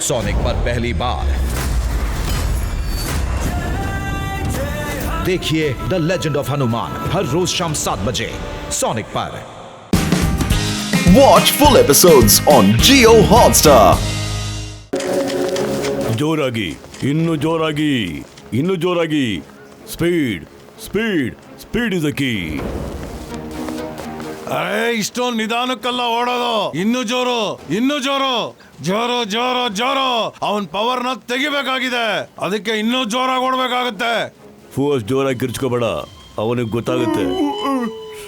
Sonic पर पहली बार देखिए द लेजेंड ऑफ हनुमान हर रोज शाम 7 बजे सोनिक पर। Watch full episodes on Jio Hotstar. ಜೋರಾಗಿ ಇನ್ನು ಜೋರಾಗಿ ಇನ್ನು ಜೋರಾಗಿ speed speed speed is the key. ಇಷ್ಟೊಂದು ನಿಧಾನಕ್ಕಲ್ಲ ಓಡೋದು, ಇನ್ನು ಜೋರು ಇನ್ನು ಜೋರು ಜೋರು ಜೋರು ಜೋರು. ಅವನ್ ಪವರ್ನ ತೆಗಿಬೇಕಾಗಿದೆ, ಅದಕ್ಕೆ ಇನ್ನೂ ಜೋರಾಗಿ ಓಡ್ಬೇಕಾಗುತ್ತೆ. ಫೋರ್ಸ್ ಜೋರಾಗಿ ಕಿರ್ಚ್ಕೋಬೇಡ, ಅವನಿಗೆ ಗೊತ್ತಾಗುತ್ತೆ.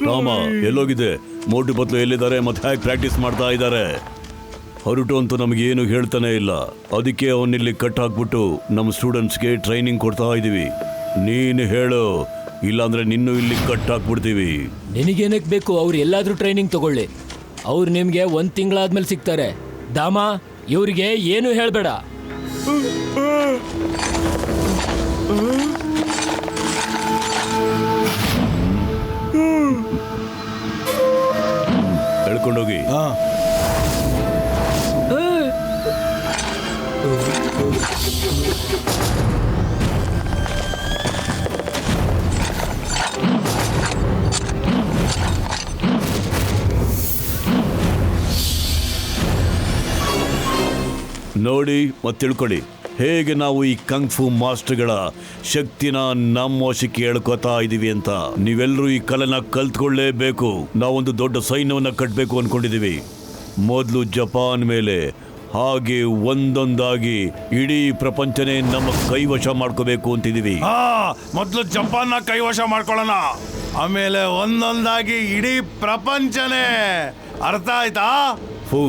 ರಾಮ ಎಲ್ಲೋಗಿದೆ, ಮೋಟು ಪತ್ಲು ಎಲ್ಲಿದ್ದಾರೆ, ಮತ್ತೆ ಹೇಗೆ ಪ್ರಾಕ್ಟೀಸ್ ಮಾಡ್ತಾ ಇದ್ದಾರೆ. ಹೊರಟು ಅಂತೂ ನಮಗೇನು ಹೇಳ್ತಾನೆ ಇಲ್ಲ, ಅದಕ್ಕೆ ಅವನ್ನಿಲ್ಲಿ ಕಟ್ ಹಾಕ್ಬಿಟ್ಟು ನಮ್ಮ ಸ್ಟೂಡೆಂಟ್ಸ್ಗೆ ಟ್ರೈನಿಂಗ್ ಕೊಡ್ತಾ ಇದೀವಿ. ನೀನು ಹೇಳು, ಇಲ್ಲಾಂದ್ರೆ ನಿನ್ನೂ ಇಲ್ಲಿ ಕಟ್ ಹಾಕ್ಬಿಡ್ತೀವಿ. ನಿನಗೇನಕ್ಕೆ ಬೇಕು, ಅವ್ರು ಎಲ್ಲಾದ್ರೂ ಟ್ರೈನಿಂಗ್ ತಗೊಳ್ಳಿ. ಅವ್ರು ನಿಮ್ಗೆ 1 ತಿಂಗಳಾದ್ಮೇಲೆ ಸಿಗ್ತಾರೆ. ದಾಮ, ಇವ್ರಿಗೆ ಏನು ಹೇಳ್ಬೇಡ. ಹೇಳ್ಕೊಂಡೋಗಿ. ನೋಡಿ ಮತ್ತೆ ತಿಳ್ಕೊಳ್ಳಿ ಹೇಗೆ ನಾವು ಈ ಕಂಗ್ ಫು ಮಾಸ್ಟರ್ಗಳ ಶಕ್ತಿನ ನಮ್ಮ ವಶಕ್ಕೆ ಹೇಳ್ಕೊತಾ ಇದೀವಿ ಅಂತ. ನೀವೆಲ್ಲರೂ ಈ ಕಲೆನ ಕಲ್ತ್ಕೊಳ್ಳೇಬೇಕು. ನಾವೊಂದು ದೊಡ್ಡ ಸೈನ್ಯವನ್ನ ಕಟ್ಟಬೇಕು ಅನ್ಕೊಂಡಿದೀವಿ. ಮೊದಲು ಜಪಾನ್ ಮೇಲೆ, ಹಾಗೆ ಒಂದೊಂದಾಗಿ ಇಡೀ ಪ್ರಪಂಚನೇ ನಮ್ಮ ಕೈವಶ ಮಾಡ್ಕೋಬೇಕು ಅಂತಿದೀವಿ. ಮೊದಲು ಜಪಾನ್ನ ಕೈವಶ ಮಾಡ್ಕೊಳ್ಳೋಣ, ಆಮೇಲೆ ಒಂದೊಂದಾಗಿ ಇಡೀ ಪ್ರಪಂಚನೇ. ಅರ್ಥ ಆಯ್ತಾ? ಫೂ,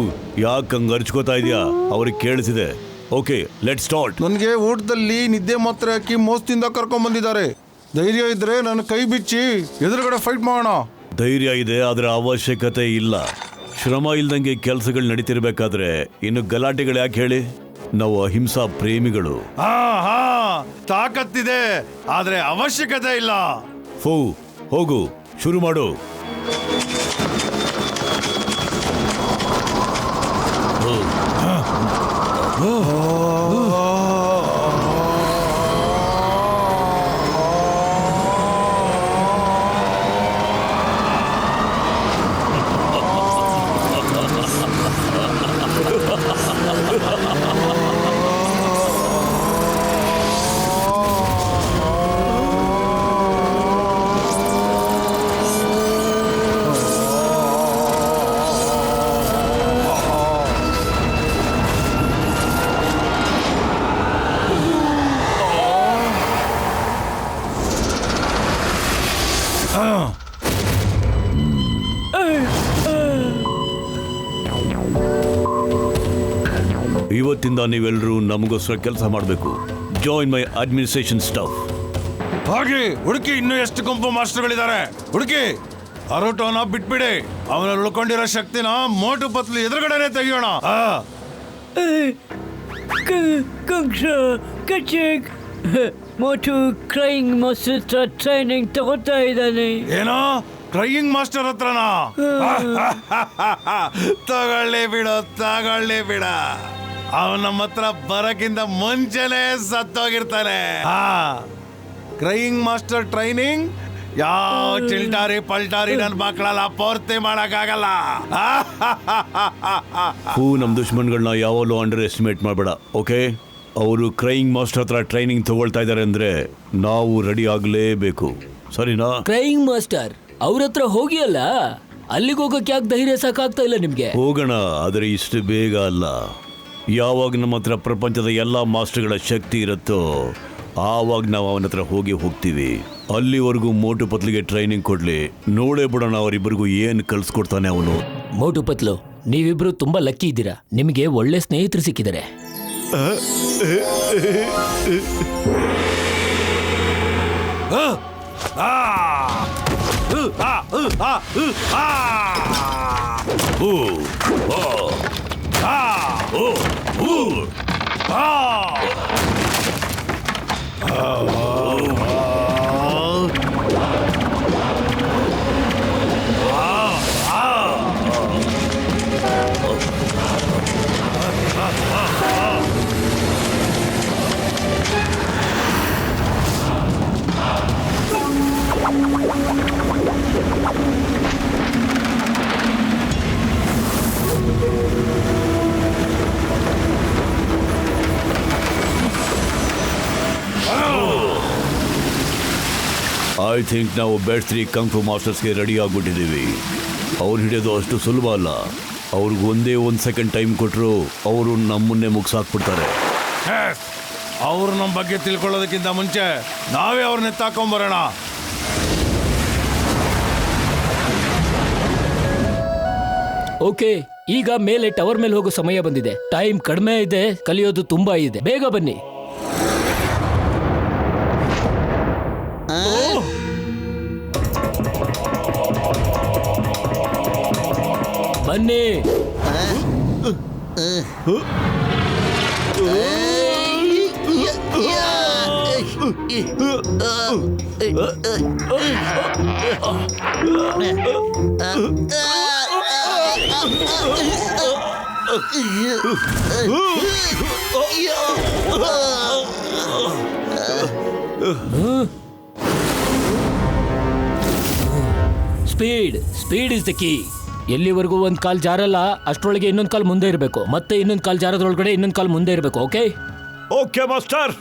ಯಾಕೆ ಹಂಗ ಅರ್ಚ್ಕೋತಾ ಇದೆಯಾ? ಅವ್ರಿಗೆ ಕೇಳಿಸಿದೆ. Okay, let start. ನನಗೆ ಊಟದಲ್ಲಿ ನಿದ್ದೆ ಮಾತ್ರ ಹಾಕಿ ಮೋಸದಿಂದ ಕರ್ಕೊಂಡ್ ಬಂದಿದ್ದಾರೆ. ಧೈರ್ಯ ಇದ್ರೆ ನನ್ನ ಕೈ ಬಿಚ್ಚಿ ಎದುರುಗಡೆ ಫೈಟ್ ಮಾಡೋಣ. ಧೈರ್ಯ ಇದೆ, ಅದರ ಅವಶ್ಯಕತೆ ಇಲ್ಲ. ಶ್ರಮ ಇಲ್ದಂಗೆ ಕೆಲಸಗಳು ನಡೀತಿರ್ಬೇಕಾದ್ರೆ ಇನ್ನು ಗಲಾಟೆಗಳು ಯಾಕೆ ಹೇಳಿ? ನಾವು ಅಹಿಂಸಾ ಪ್ರೇಮಿಗಳು. ತಾಕತ್ತಿದೆ, ಆದ್ರೆ ಅವಶ್ಯಕತೆ ಇಲ್ಲ. ಫೂ, ಹೋಗು, ಶುರು ಮಾಡು. ಇವತ್ತಿಂದ ನೀವೆಲ್ಲರೂ ನಮಗೋಸ್ಕರ ಕೆಲಸ ಮಾಡಬೇಕು. Join my administration staff. ಹಾಗೆ ಹುಡುಕಿ, ಇನ್ನೂ ಎಷ್ಟು ಗುಂಪು ಮಾಸ್ಟರ್ಗಳಿದ್ದಾರೆ ಹುಡುಕಿ. ಅರುಟೋನ ಬಿಟ್ಬಿಡಿ, ಅವನಲ್ಲಿ ಉಳ್ಕೊಂಡಿರೋ ಶಕ್ತಿನ ಮೋಟು ಪತ್ಲು ಎದುರುಗಡೆನೆ ತೆಗಿಯೋಣ. ಮೋಟು ಕ್ರೈಯಿಂಗ್ ಮಾಸ್ಟರ್ ಹತ್ರ ಟ್ರೈನಿಂಗ್ ತಗೋತಾ ಇದ್ದಾನೆ. ಏನೋ ಕ್ರೈಯಿಂಗ್ ಮಾಸ್ಟರ್ ಹತ್ರನಾ? ತಗೊಳ್ಳಿ ಬಿಡ. ಅವನ ನಮ್ಮ ಹತ್ರ ಬರಕ್ಕಿಂತ ಮುಂಚೆನೆ ಸತ್ತೋಗಿರ್ತಾನೆ. ಕ್ರೈಯಿಂಗ್ ಮಾಸ್ಟರ್ ಟ್ರೈನಿಂಗ್ ಯಾವ ಚಿಲ್ಟಾರಿ ಪಲ್ಟಾರಿ ನನ್ನ ಮಕ್ಕಳೆಲ್ಲ ಪೂರ್ತಿ ಮಾಡಕ್ಕಾಗಲ್ಲ. ನಮ್ ದುಶ್ಮನ್ಗಳನ್ನ ಯಾವಾಗಲೂ ಅಂಡರ್ ಎಸ್ಟಿಮೇಟ್ ಮಾಡಬೇಡ, ಓಕೆ? ಅವರು ಕ್ರೈಯಿಂಗ್ ಮಾಸ್ಟರ್ ಹತ್ರ ಟ್ರೈನಿಂಗ್ ತಗೊಳ್ತಾ ಇದ್ದಾರೆ ಅಂದ್ರೆ ನಾವು ರೆಡಿ ಆಗ್ಲೇಬೇಕು, ಸರಿನಾ? ಕ್ರೈಯಿಂಗ್ ಮಾಸ್ಟರ್ ಅವ್ರ ಹತ್ರ ಹೋಗಿ ಅಲ್ಲ, ಅಲ್ಲಿಗೆ ಹೋಗಕ್ಕೆ ಯಾಕೆ ಧೈರ್ಯ ಸಾಕಾಗ್ತಾ ಇಲ್ಲ ನಿಮ್ಗೆ? ಹೋಗೋಣ, ಆದರೆ ಇಷ್ಟು ಬೇಗ ಅಲ್ಲ. ಯಾವಾಗ ನಮ್ಮ ಹತ್ರ ಪ್ರಪಂಚದ ಎಲ್ಲ ಮಾಸ್ಟರ್ಗಳ ಶಕ್ತಿ ಇರುತ್ತೋ ಆವಾಗ ನಾವು ಅವನ ಹತ್ರ ಹೋಗ್ತೀವಿ. ಅಲ್ಲಿವರೆಗೂ ಮೋಟು ಪತ್ಲಿಗೆ ಟ್ರೈನಿಂಗ್ ಕೊಡ್ಲಿ, ನೋಡೇ ಬಿಡೋಣ ಅವರಿಬ್ಬರಿಗೂ ಏನು ಕಲ್ಸ್ಕೊಡ್ತಾನೆ ಅವನು. ಮೋಟು ಪತ್ಲು, ನೀವಿಬ್ರು ತುಂಬಾ ಲಕ್ಕಿ ಇದ್ದೀರಾ, ನಿಮಗೆ ಒಳ್ಳೆ ಸ್ನೇಹಿತರು ಸಿಕ್ಕಿದ್ದಾರೆ. ಐ ಥಿಂಕ್ ನಾವು ಬೆಸ್ಟ್ 3 ಕಂಗ್ ಫು ಮಾಸ್ಟರ್ಸ್ಗೆ ರೆಡಿ ಆಗ್ಬಿಟ್ಟಿದ್ದೀವಿ. ಅವ್ರು ಹಿಡಿಯೋದು ಅಷ್ಟು ಸುಲಭ ಅಲ್ಲ. ಅವ್ರಿಗೆ ಒಂದೇ 1 ಸೆಕೆಂಡ್ ಟೈಮ್ ಕೊಟ್ಟರು ಅವರು ನಮ್ಮನ್ನೇ ಮುಗಿಸಾಕ್ಬಿಡ್ತಾರೆ. ಅವ್ರು ನಮ್ಮ ಬಗ್ಗೆ ತಿಳ್ಕೊಳ್ಳೋದಕ್ಕಿಂತ ಮುಂಚೆ ನಾವೇ ಅವ್ರನ್ನ ಎತ್ತಾಕೊಂಬರೋಣ. ಓಕೆ, ಈಗ ಮೇಲೆ ಟವರ್ ಮೇಲೆ ಹೋಗೋ ಸಮಯ ಬಂದಿದೆ. ಟೈಮ್ ಕಡಿಮೆ ಇದೆ, ಕಲಿಯೋದು ತುಂಬಾ ಇದೆ. ಬೇಗ ಬನ್ನಿ. ಬನ್ನಿ. Speed is the key. ಎಲ್ಲಿವರೆಗೂ ಒಂದ್ ಕಾಲ್ ಜಾರಲ್ಲ ಅಷ್ಟರೊಳಗೆ ಇನ್ನೊಂದ್ ಕಾಲ್ ಮುಂದೆ ಇರಬೇಕು, ಮತ್ತೆ ಇನ್ನೊಂದ್ ಕಾಲ್ ಜಾರದ್ರೊಳಗಡೆ ಇನ್ನೊಂದ್ ಕಾಲ್ ಮುಂದೆ ಇರಬೇಕು. Okay okay master.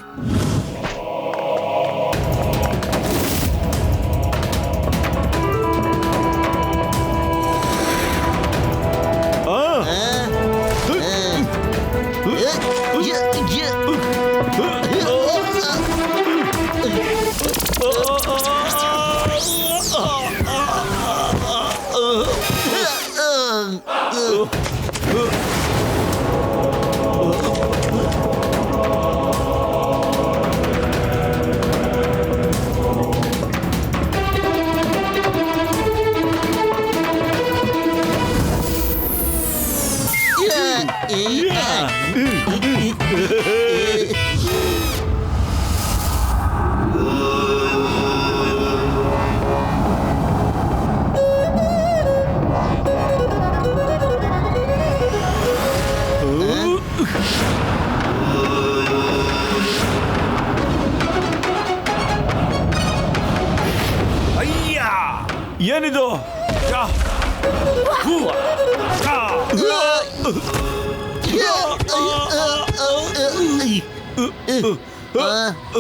ಏನಿದು?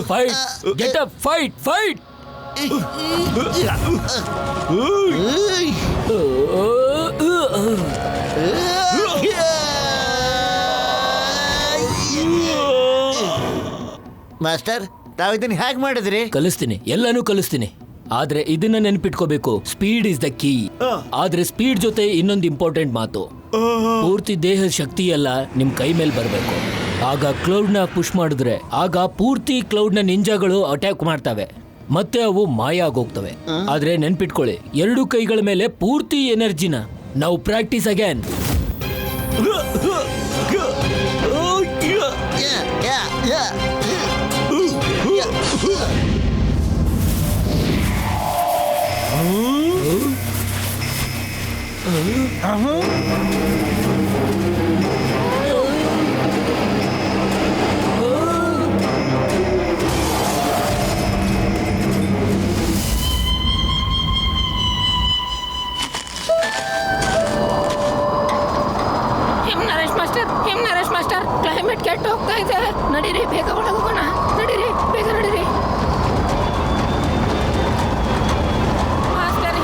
Fight, get up, fight. Master, ತಾವು ಇದನ್ನ ಹೇಗೆ ಮಾಡಿದ್ರಿ? ಕಲಿಸ್ತೀನಿ, ಎಲ್ಲಾನು ಕಲಿಸ್ತೀನಿ. ಆದ್ರೆ ಇದನ್ನ ನೆನ್ಪಿಟ್ಕೋಬೇಕು, ಸ್ಪೀಡ್ ಇಸ್ ದ ಕೀ. ಆದ್ರೆ ಸ್ಪೀಡ್ ಜೊತೆ ಇನ್ನೊಂದು ಇಂಪಾರ್ಟೆಂಟ್ ಮಾತು, ಪೂರ್ತಿ ದೇಹದ ಶಕ್ತಿ ಎಲ್ಲ ನಿಮ್ ಕೈ ಮೇಲೆ ಬರಬೇಕು. ಆಗ ಕ್ಲೌಡ್ ನ ಪುಷ್ ಮಾಡಿದ್ರೆ ಆಗ ಪೂರ್ತಿ ಕ್ಲೌಡ್ ನ ನಿಂಜಾಗಳು ಅಟ್ಯಾಕ್ ಮಾಡ್ತವೆ, ಮತ್ತೆ ಅವು ಮಾಯ ಆಗೋಗ್ತವೆ. ಆದ್ರೆ ನೆನ್ಪಿಟ್ಕೊಳ್ಳಿ, 2 ಕೈಗಳ ಮೇಲೆ ಪೂರ್ತಿ ಎನರ್ಜಿನ ನಾವು practice again. Naresh master, climate ಕೆಟ್ಟ ಹೋಗ್ತಾ ಇದೆ. ನಡೀರಿ, ಬೇಗ ಒಳಗೋಗೋಣ. ನಡೀರಿ, ಬೇಗ ನಡೀರಿ. ಮಾಸ್ಟರ್,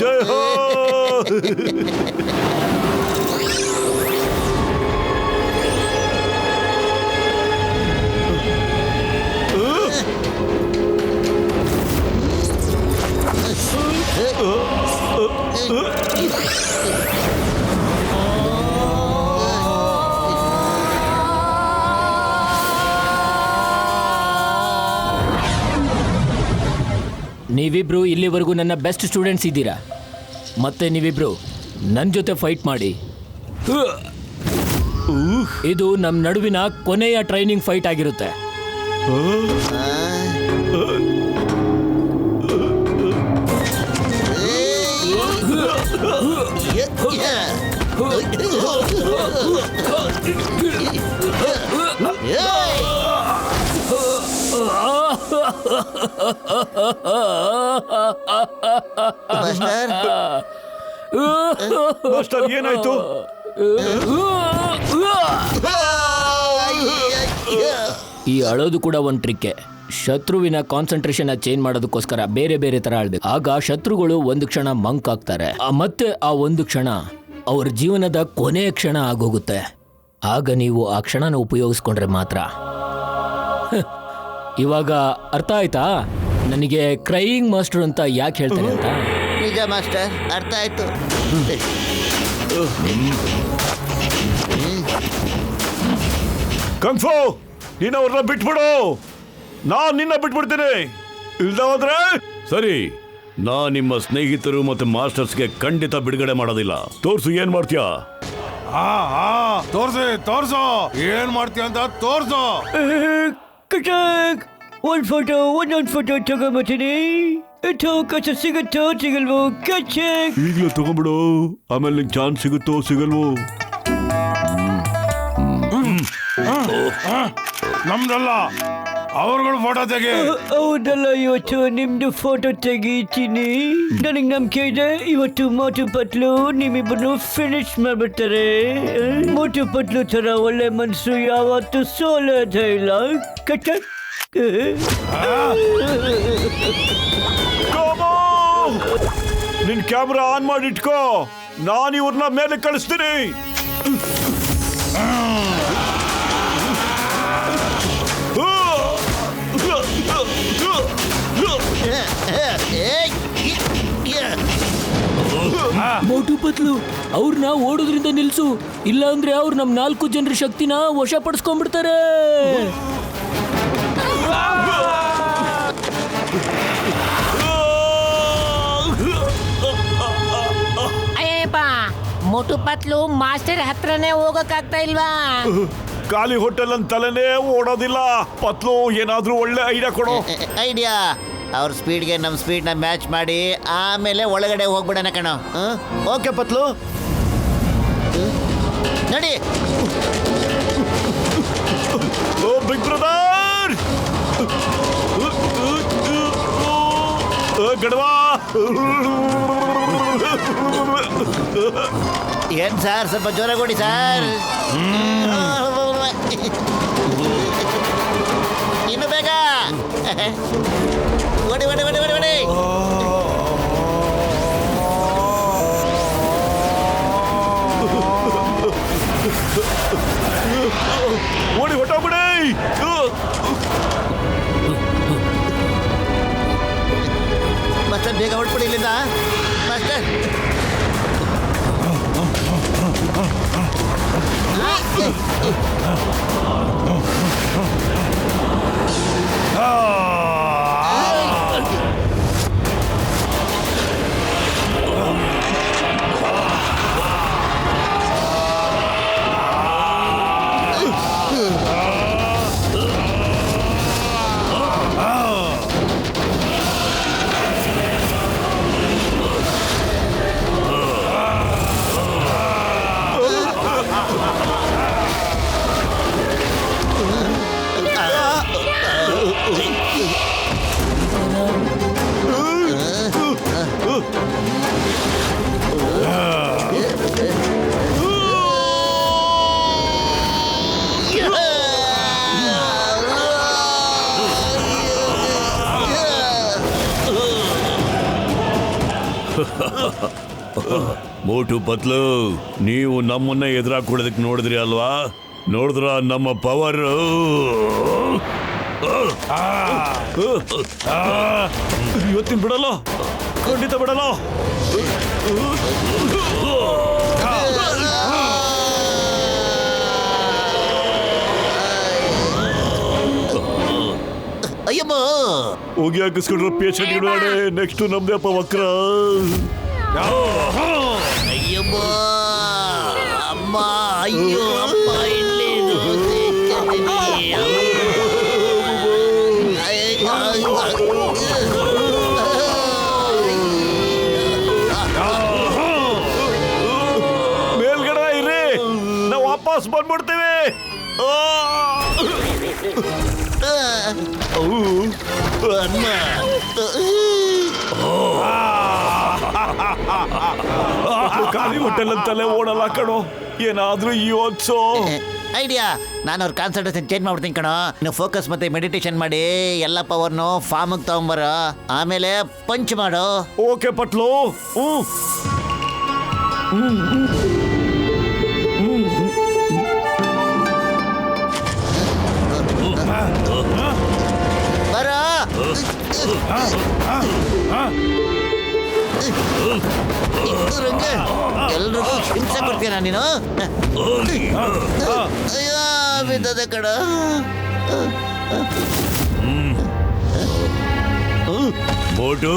ಜೈ ಹೋ. ನೀವಿಬ್ರು ಇಲ್ಲಿವರೆಗೂ ನನ್ನ ಬೆಸ್ಟ್ ಸ್ಟೂಡೆಂಟ್ಸ್ ಇದ್ದೀರಾ. ಮತ್ತೆ ನೀವಿಬ್ರು ನನ್ನ ಜೊತೆ ಫೈಟ್ ಮಾಡಿ. ಇದು ನಮ್ಮ ನಡುವಿನ ಕೊನೆಯ ಟ್ರೈನಿಂಗ್ ಫೈಟ್ ಆಗಿರುತ್ತೆ. ಮಾಸ್ಟರ್ ಏನಾಯ್ತು? ಈ ಅಳೋದು ಕೂಡ ಒಂದು ಟ್ರಿಕ್ಕೆ. ಶತ್ರುವಿನ ಕಾನ್ಸಂಟ್ರೇಷನ್ ಚೇಂಜ್ ಮಾಡೋದಕ್ಕೋಸ್ಕರ ಬೇರೆ ಬೇರೆ ತರ ಆಳ್ಬೇಕು. ಆಗ ಶತ್ರುಗಳು ಒಂದು ಕ್ಷಣ ಮಂಕ್ ಆಗ್ತಾರೆ, ಮತ್ತೆ ಆ ಒಂದು ಕ್ಷಣ ಅವ್ರ ಜೀವನದ ಕೊನೆಯ ಕ್ಷಣ ಆಗೋಗುತ್ತೆ. ಆಗ ನೀವು ಆ ಕ್ಷಣನ ಉಪಯೋಗಿಸ್ಕೊಂಡ್ರೆ ಮಾತ್ರ. ಇವಾಗ ಅರ್ಥ ಆಯ್ತಾ ನನಗೆ ಕ್ರೈಯಿಂಗ್ ಮಾಸ್ಟರ್ ಅಂತ ಯಾಕೆ ಹೇಳ್ತಾರೆ ಅಂತ? ನಿಜ ಮಾಸ್ಟರ್, ಅರ್ಥ ಆಯ್ತು. ಕಂಫು, ನೀನು ಅವ್ರನ್ನ ಬಿಟ್ಬಿಡು. ನಾನ್ ನಿನ್ನ ಬಿಟ್ಬಿಡ್ತೀನಿ. ಇಲ್ದ ಹೋದ್ರೆ ಸರಿ, ನಾ ನಿಮ್ಮ ಸ್ನೇಹಿತರು ಮತ್ತು ಮಾಸ್ಟರ್ಸ್ಗೆ ಖಂಡಿತ ಬಿಡುಗಡೆ ಮಾಡೋದಿಲ್ಲ. ತೋರ್ಸು, ಏನ್ ಮಾಡ್ತೀಯಾ? ತೋರ್ಸು ಏನ್ ಮಾಡ್ತೀಯ ಅಂತ ತೋರ್ಸು. ಒಂದ್ ಫೋಟೋ ಒಂದೊಂದು ಫೋಟೋ ತಗೊಂಬತ್ತೀನಿ. ಅವಕಾಶ ಸಿಗುತ್ತೋ ಸಿಗಲ್ವೋ ಕಚಕ್. ಈಗಲೇ ತಗೊಂಡ್ಬಿಡು, ಆಮೇಲೆ ನಿಂಗೆ ಚಾನ್ಸ್ ಸಿಗುತ್ತೋ ಸಿಗಲ್ವೋ. ನಮ್ದಲ್ಲ, ಅವ್ರಗಳ ಫೋಟೋ ತೆಗಿ. ಹೌದಲ್ಲ, ಇವತ್ತು ನಿಮ್ದು ಫೋಟೋ ತೆಗಿತೀನಿ. ನನಗೆ ನಂಬಿಕೆ ಇದೆ, ಇವತ್ತು ಮೋಟು ಪತ್ಲು ನಿಮ್ಮಿಬ್ಬರು ಫಿನಿಶ್ ಮಾಡ್ಬಿಡ್ತಾರೆ. ಮೋಟು ಪತ್ಲು ತರ ಒಳ್ಳೆ ಮನ್ಸು ಯಾವತ್ತು ಸೋಲೋದೇ ಇಲ್ಲ. ಕಚಕ್. ನಿನ್ ಕ್ಯಾಮ್ರಾ ಆನ್ ಮಾಡಿ ಇಟ್ಕೋ, ನಾನು ಇವ್ರನ್ನ ಮೇಲೆ ಕಳಿಸ್ತೀನಿ. ಮೋಟು ಪತ್ಲು, ಅವ್ರನ್ನ ಓಡೋದ್ರಿಂದ ನಿಲ್ಸು, ಇಲ್ಲ ಅಂದ್ರೆ ಅವ್ರು ನಮ್ 4 ಜನರ ಶಕ್ತಿನ ವಶಪಡಿಸ್ಕೊಂಡ್ಬಿಡ್ತಾರೆ. ಅಯ್ಯಪ್ಪ, ಮೋಟು ಪತ್ಲು ಮಾಸ್ಟರ್ ಹತ್ರನೇ ಹೋಗಕ್ಕಾಗ್ತಾ ಇಲ್ವಾ? ಖಾಲಿ ಹೋಟೆಲ್ ಅಂತ ತಲೆನೇ ಓಡೋದಿಲ್ಲ. ಪತ್ಲು, ಏನಾದ್ರೂ ಒಳ್ಳೆ ಐಡಿಯಾ ಕೊಡೋ. ಐಡಿಯಾ? ಅವ್ರ ಸ್ಪೀಡ್ಗೆ ನಮ್ಮ ಸ್ಪೀಡ್ನ ಮ್ಯಾಚ್ ಮಾಡಿ ಆಮೇಲೆ ಒಳಗಡೆ ಹೋಗ್ಬಿಡೋಣ ಕಣೋ. ಓಕೆ ಪತ್ಲು, ನೋಡಿ. ಓ ಬಿಗ್ ಬ್ರದರ್, ಗಡವಾ. ಏನ್ ಸರ್, ಸ್ವಲ್ಪ ಜೋರಾಗಿ ಓಡಿ ಸರ್. ಇನ್ನು ಬೇಗ ಓಡಿ ಓಡಿ ಓಡಿ ಓಡಿ ಓಡಿ. ಓಡಿ ಹೊಟ್ಟೋಗ್ಬಿಡಿ. ಮಾಸ್ಟರ್ ಬೇಗ ಹೊಟ್ಬಿಡಿ ಇಲ್ಲಿಂದ. ಮಾಸ್ಟರ್ ಮೋಟು ಪತ್ಲು, ನೀವು ನಮ್ಮನ್ನ ಎದುರಾಕೊಳ್ಳೋದಕ್ಕೆ ನೋಡಿದ್ರಿ ಅಲ್ವಾ? ನೋಡಿದ್ರ ನಮ್ಮ ಪವರ್? ಇವತ್ತಿನ ಬಿಡಲ್ಲ, ಖಂಡಿತ ಬಿಡಲ್ಲ. ಅಯ್ಯಮ್ಮ, ಹೋಗಿ ಹಾಕಿಸ್ಕೊಂಡ್ರ ಪೇಷಂಟ್ ನೆಕ್ಸ್ಟ್ ನಮ್ದಪ್ಪ ವಕ್ರ. ಅಯ್ಯಮ್ಮ, ಅಮ್ಮ, ಅಯ್ಯೋ ಅಮ್ಮ, ಇಲ್ಲಿ ಮೇಲ್ಗಡೆ ಇರಿ, ನಾವು ವಾಪಸ್ ಬಂದ್ಬಿಡ್ತೀವಿ. ಅಮ್ಮ, ಖಾಲಿ ಹೊಟ್ಟೆಲ್ಲಂತಲೇ ಓಡಲ್ಲ ಕಣೋ, ಏನಾದ್ರೂ ಯೋಚ್ಸೋ. ಐಡಿಯಾ, ನಾನು ಅವ್ರ ಕಾನ್ಸಂಟ್ರೇಷನ್ ಚೇಂಜ್ ಮಾಡ್ಬಿಡ್ತೀನಿ ಕಣೋ. ನೀವು ಫೋಕಸ್ ಮತ್ತೆ ಮೆಡಿಟೇಷನ್ ಮಾಡಿ ಎಲ್ಲ ಪವರ್ನು ಫಾರ್ಮಿಗೆ ತಗೊಂಬರೋ, ಆಮೇಲೆ ಪಂಚ್ ಮಾಡು. ಓಕೆ ಪಟ್ಲು. ಬರೋ. ಎಲ್ರಿಗೂ ಹಿಂಸೆ ಕೊಡ್ತೀನ ನೀನು? ಅಯ್ಯೋ ಬಿದ್ದದೆ ಕಡ. ಮೋಟು,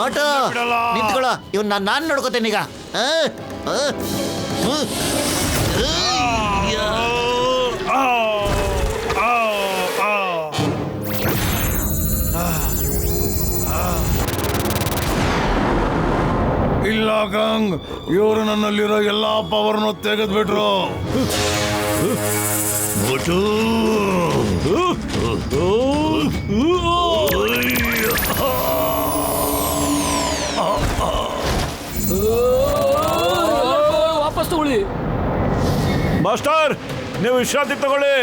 ಮೋಟು, ನಿಂತ್ಕೊಳ್ಳೋ. ಇವ್ನ ನಾನು ನೋಡ್ಕೋತೇನೆ ಈಗ. ಇಲ್ಲ ಗಂಗ್, ಇವರು ನನ್ನಲ್ಲಿರೋ ಎಲ್ಲಾ ಪವರ್ನು ತೆಗೆದ್ಬಿಟ್ರು. ಮೋಟು, ವಾಪಸ್ ತಗೊಳ್ಳಿ. ಮಾಸ್ಟರ್, ನೀವು ವಿಶ್ರಾಂತಿ ತಗೊಳ್ಳಿ.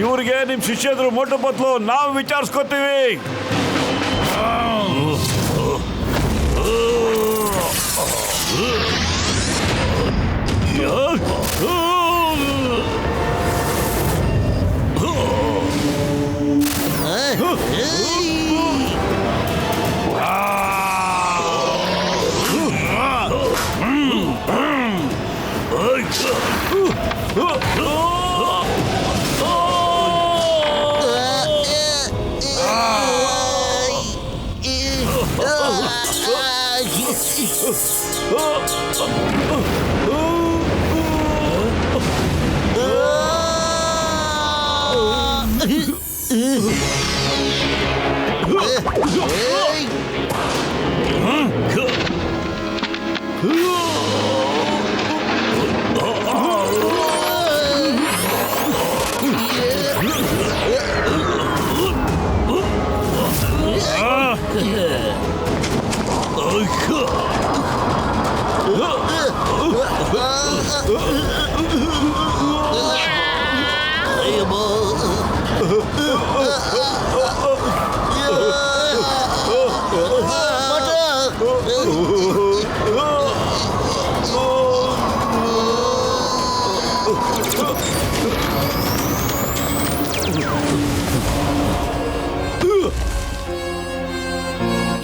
ಇವ್ರಿಗೆ ನಿಮ್ ಶಿಷ್ಯದ್ರು ಮೋಟು ಪತ್ಲು ನಾವು ವಿಚಾರಿಸ್ಕೊತೀವಿ.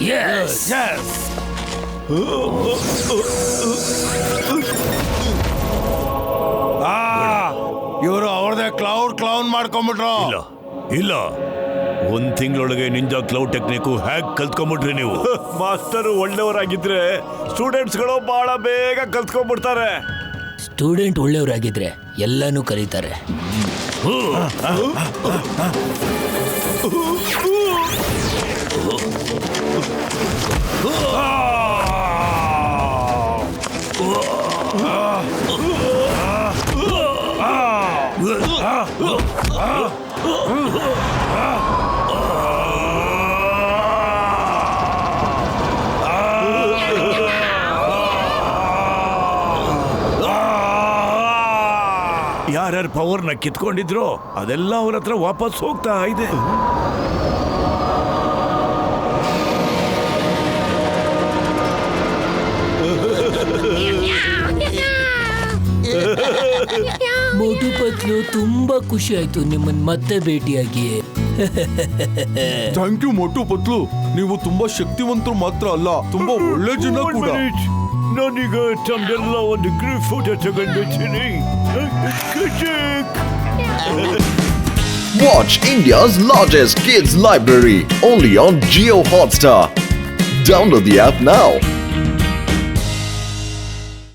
Yes. Yes. ಇವರು ಅವ್ರದೇ ಕ್ಲೌನ್ ಮಾಡ್ಕೊಂಡ್ಬಿಟ್ರು. ಇಲ್ಲ ಇಲ್ಲ, ಒಂದ್ ತಿಂಗಳೊಳಗೆ ನಿಂಜಾ ಕ್ಲೌಡ್ ಟೆಕ್ನಿಕ್ ಹ್ಯಾಕ್ ಕಲ್ತ್ಕೊಂಡ್ಬಿಟ್ರಿ ನೀವು. ಮಾಸ್ಟರ್ ಒಳ್ಳೆಯವರಾಗಿದ್ರೆ ಸ್ಟೂಡೆಂಟ್ಸ್ಗಳು ಬಹಳ ಬೇಗ ಕಲ್ತ್ಕೊಂಡ್ಬಿಡ್ತಾರೆ. ಸ್ಟೂಡೆಂಟ್ ಒಳ್ಳೆಯವರಾಗಿದ್ರೆ ಎಲ್ಲಾನು ಕರೀತಾರೆ. ಯಾರ್ಯಾರ ಪವರ್ನ ಕಿತ್ಕೊಂಡಿದ್ರು ಅದೆಲ್ಲ ಅವ್ರ ಹತ್ರ ವಾಪಸ್ ಹೋಗ್ತಾ ಇದೆ. ಮೋಟು ಪತ್ಲು ತುಂಬಾ ಖುಷಿ ಆಯ್ತು ನಿಮ್ಮನ್ ಮತ್ತೆ ಭೇಟಿಯಾಗಿ. Thank you Motu Patlu. ನೀವು ತುಂಬಾ ಶಕ್ತಿವಂತರು ಮಾತ್ರ ಅಲ್ಲ, ತುಂಬಾ ಒಳ್ಳೆ ಜನ ಕೂಡ. ನಾನೀಗ ತಮ್ಮೆಲ್ಲ ಒಂದು ಗ್ರೂಪ್ ಫೋಟೋ ತಗೊಂಡಿದ್ದೀನಿ. Watch India's largest kids library only on Jio Hotstar. Download the app now.